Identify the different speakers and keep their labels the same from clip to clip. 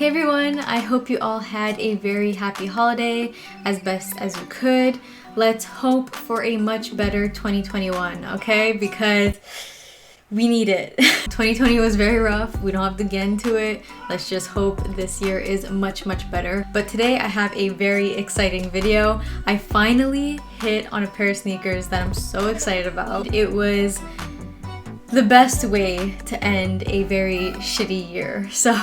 Speaker 1: Hey everyone, I hope you all had a very happy holiday as best as you could. Let's hope for a much better 2021, okay? Because we need it. 2020 was very rough. We don't have to get into it. Let's just hope this year is much better. But today I have a very exciting video. I finally hit on a pair of sneakers that I'm so excited about. It was the best way to end a very shitty year. So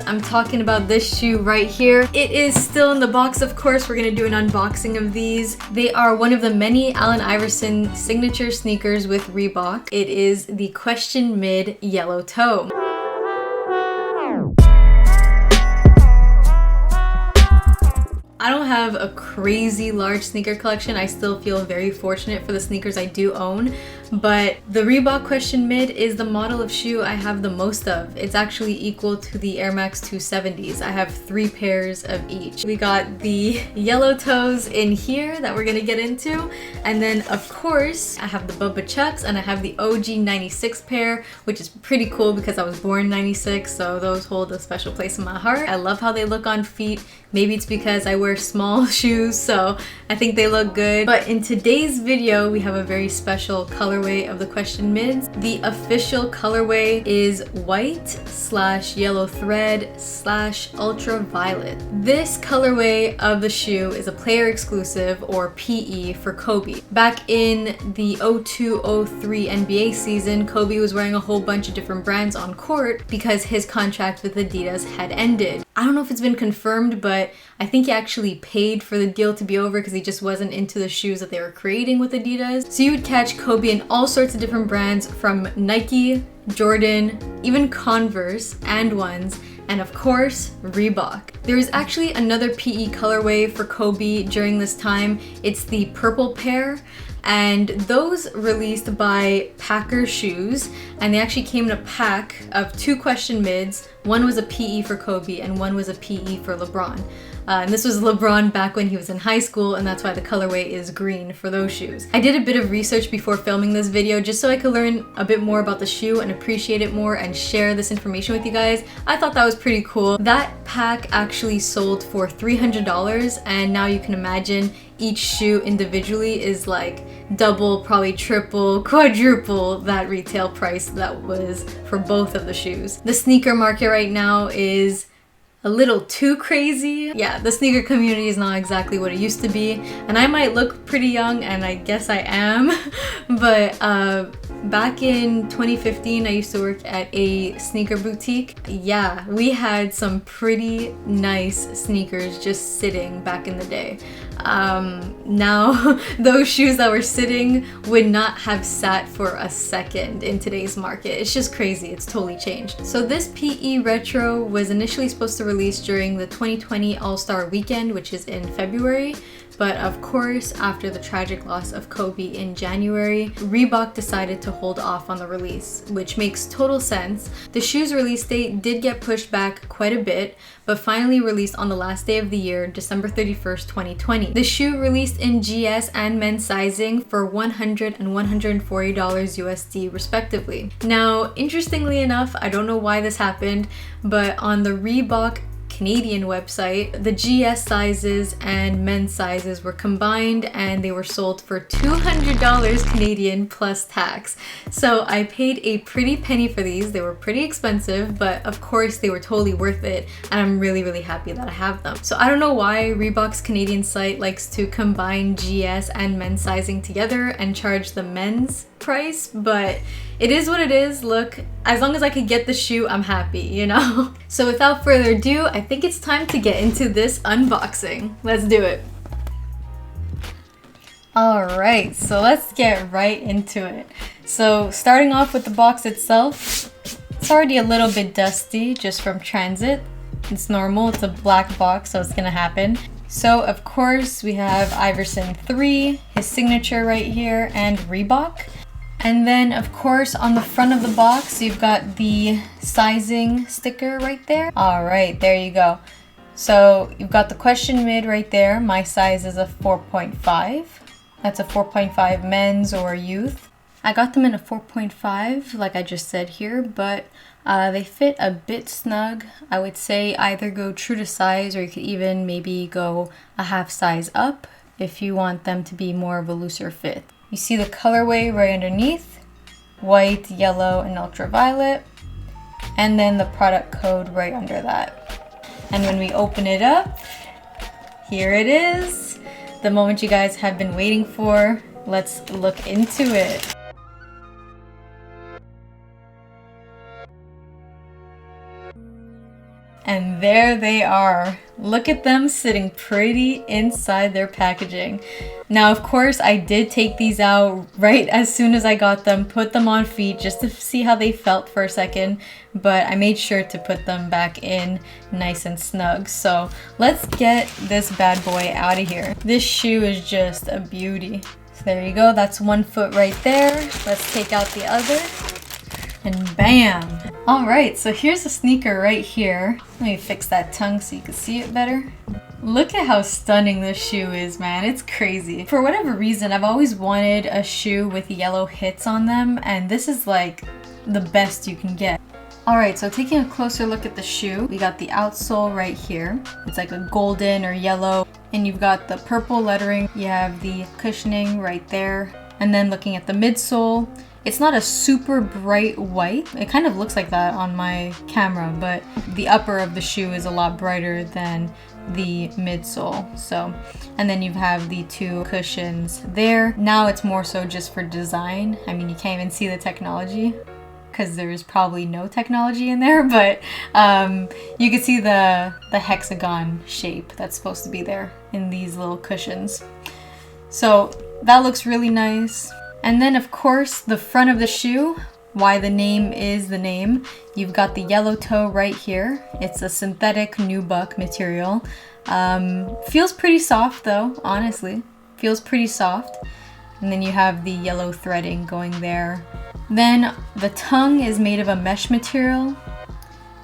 Speaker 1: I'm talking about this shoe right here. It is still in the box, of course. We're gonna do an unboxing of these. They are one of the many Allen Iverson signature sneakers with Reebok. It is the Question Mid Yellow Toe. I don't have a crazy large sneaker collection. I still feel very fortunate for the sneakers I do own, but the Reebok Question Mid is the model of shoe I have the most of. It's actually equal to the Air Max 270s. I have 3 pairs of each. We got the yellow toes in here that we're gonna get into, and then of course I have the Bubba Chucks and I have the OG 96 pair, which is pretty cool because I was born 96, so those hold a special place in my heart. I love how they look on feet. Maybe it's because I wear small shoes, so I think they look good. But in today's video, we have a very special colorway of the Question Mids. The official colorway is white/yellow thread / ultraviolet. This colorway of the shoe is a player exclusive, or PE, for Kobe. Back in the 02-03 NBA season, Kobe was wearing a whole bunch of different brands on court because his contract with Adidas had ended. I don't know if it's been confirmed, but I think he actually paid for the deal to be over because he just wasn't into the shoes that they were creating with Adidas. So you would catch Kobe in all sorts of different brands, from Nike, Jordan, even Converse, and ones, and of course, Reebok. There is actually another PE colorway for Kobe during this time. It's the purple pair, and those released by Packer Shoes, and they actually came in a pack of 2 Question Mids. One was a PE for Kobe and one was a PE for LeBron. And this was LeBron back when he was in high school, and that's why the colorway is green for those shoes. I did a bit of research before filming this video just so I could learn a bit more about the shoe and appreciate it more and share this information with you guys. I thought that was pretty cool. That pack actually sold for $300, and now you can imagine each shoe individually is like double, probably triple, quadruple that retail price that was for both of the shoes. The sneaker market right now is a little too crazy. Yeah, the sneaker community is not exactly what it used to be, and I might look pretty young, and I guess I am, but back in 2015, I used to work at a sneaker boutique. Yeah, we had some pretty nice sneakers just sitting back in the day. Now those shoes that were sitting would not have sat for a second in today's market. It's just crazy. It's totally changed. So this PE Retro was initially supposed to release during the 2020 All-Star Weekend, which is in February. But of course, after the tragic loss of Kobe in January, Reebok decided to hold off on the release, which makes total sense. The shoe's release date did get pushed back quite a bit, but finally released on the last day of the year, December 31st, 2020. The shoe released in GS and men's sizing for $100 and $140 USD respectively. Now, interestingly enough, I don't know why this happened, but on the Reebok Canadian website, the GS sizes and men's sizes were combined and they were sold for $200 Canadian plus tax. So I paid a pretty penny for these. They were pretty expensive, but of course they were totally worth it, and I'm really happy that I have them. So I don't know why Reebok's Canadian site likes to combine GS and men's sizing together and charge the men's price, but it is what it is. Look, as long as I could get the shoe, I'm happy, you know? So without further ado, I think it's time to get into this unboxing. Let's do it. Alright, so let's get right into it. So starting off with the box itself, it's already a little bit dusty just from transit. It's normal, it's a black box, so it's gonna happen. So of course we have Iverson 3, his signature right here, and Reebok. And then of course on the front of the box you've got the sizing sticker right there. Alright, there you go. So you've got the Question Mid right there. My size is a 4.5. That's a 4.5 men's or youth. I got them in a 4.5 like I just said here, but They fit a bit snug. I would say either go true to size, or you could even maybe go a half size up if you want them to be more of a looser fit. You see the colorway right underneath, white, yellow, and ultraviolet, and then the product code right under that. And when we open it up, here it is, the moment you guys have been waiting for. Let's look into it. And there they are. Look at them sitting pretty inside their packaging. Now, of course, I did take these out right as soon as I got them, put them on feet just to see how they felt for a second, but I made sure to put them back in nice and snug. So let's get this bad boy out of here. This shoe is just a beauty. So there you go, that's one foot right there. Let's take out the other. And bam! Alright, so here's a sneaker right here. Let me fix that tongue so you can see it better. Look at how stunning this shoe is, man. It's crazy. For whatever reason, I've always wanted a shoe with yellow hits on them, and this is like the best you can get. Alright, so taking a closer look at the shoe, we got the outsole right here. It's like a golden or yellow, and you've got the purple lettering. You have the cushioning right there. And then looking at the midsole, it's not a super bright white. It kind of looks like that on my camera, but the upper of the shoe is a lot brighter than the midsole. So, and then you have the two cushions there. Now it's more so just for design. I mean, you can't even see the technology because there's probably no technology in there, but you can see the hexagon shape that's supposed to be there in these little cushions. So that looks really nice. And then of course the front of the shoe, why the name is the name. You've got the yellow toe right here. It's a synthetic nubuck material. Feels pretty soft though, honestly. Feels pretty soft. And then you have the yellow threading going there. Then the tongue is made of a mesh material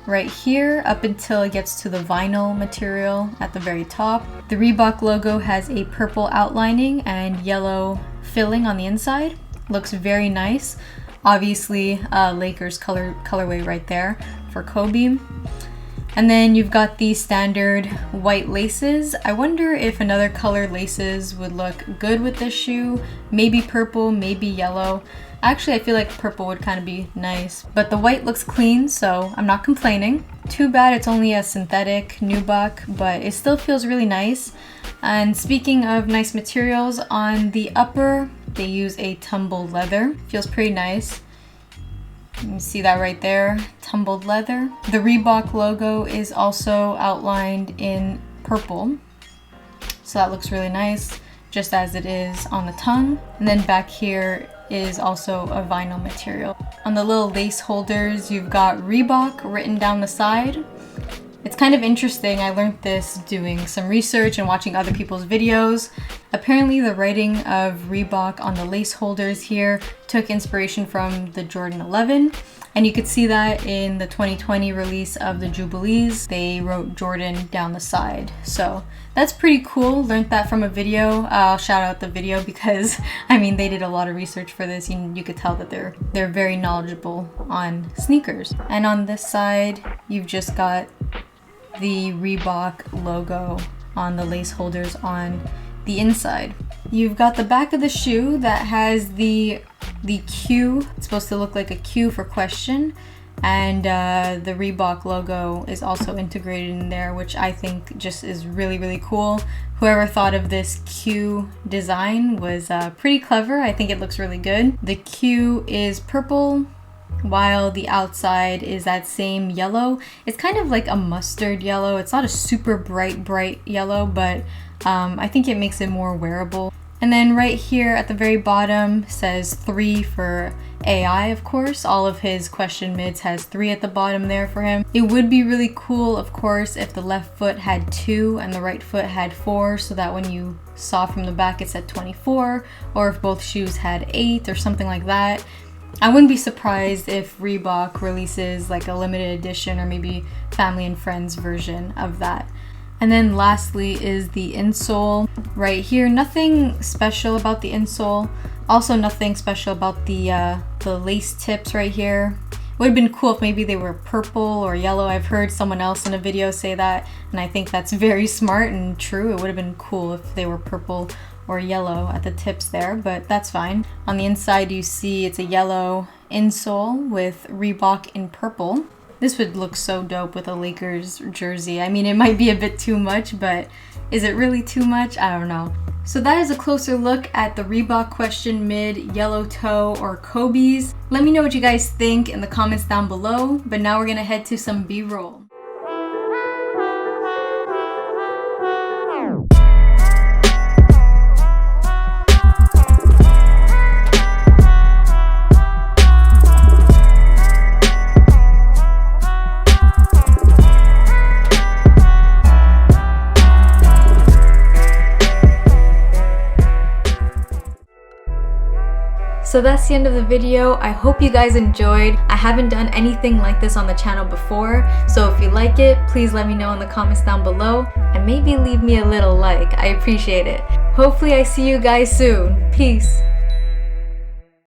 Speaker 1: right here up until it gets to the vinyl material at the very top. The Reebok logo has a purple outlining and yellow filling on the inside. Looks very nice. Obviously Lakers colorway right there for Kobe. And then you've got the standard white laces. I wonder if another color laces would look good with this shoe. Maybe purple, maybe yellow. Actually, I feel like purple would kind of be nice, but the white looks clean, so I'm not complaining. Too bad it's only a synthetic nubuck, but it still feels really nice. And speaking of nice materials, on the upper, they use a tumbled leather. Feels pretty nice. You can see that right there, tumbled leather. The Reebok logo is also outlined in purple, so that looks really nice, just as it is on the tongue. And then back here is also a vinyl material. On the little lace holders, you've got Reebok written down the side. It's kind of interesting. I learned this doing some research and watching other people's videos. Apparently the writing of Reebok on the lace holders here took inspiration from the Jordan 11. And you could see that in the 2020 release of the Jubilees. They wrote Jordan down the side. So that's pretty cool. Learned that from a video. I'll shout out the video because, I mean, they did a lot of research for this. You could tell that they're very knowledgeable on sneakers. And on this side, you've just got the Reebok logo on the lace holders on the inside. You've got the back of the shoe that has the Q. It's supposed to look like a Q for question, and the Reebok logo is also integrated in there, which I think just is really, really cool. Whoever thought of this Q design was pretty clever. I think it looks really good. The Q is purple, while the outside is that same yellow. It's kind of like a mustard yellow. It's not a super bright yellow, but I think it makes it more wearable. And then right here at the very bottom says 3 for AI, of course. All of his question mids has 3 at the bottom there for him. It would be really cool, of course, if the left foot had 2 and the right foot had 4, so that when you saw from the back it said 24, or if both shoes had 8 or something like that. I wouldn't be surprised if Reebok releases like a limited edition or maybe family and friends version of that. And then lastly is the insole right here. Nothing special about the insole. Also nothing special about the lace tips right here. Would have been cool if maybe they were purple or yellow. I've heard someone else in a video say that, and I think that's very smart and true. It would have been cool if they were purple or yellow at the tips there, but that's fine. On the inside you see it's a yellow insole with Reebok in purple. This would look so dope with a Lakers jersey. I mean, it might be a bit too much, but is it really too much? I don't know. So that is a closer look at the Reebok Question Mid Yellow Toe or Kobe's. Let me know what you guys think in the comments down below, but now we're gonna head to some B-roll. So that's the end of the video. I hope you guys enjoyed. I haven't done anything like this on the channel before, so if you like it, please let me know in the comments down below and maybe leave me a little like. I appreciate it. Hopefully I see you guys soon. Peace.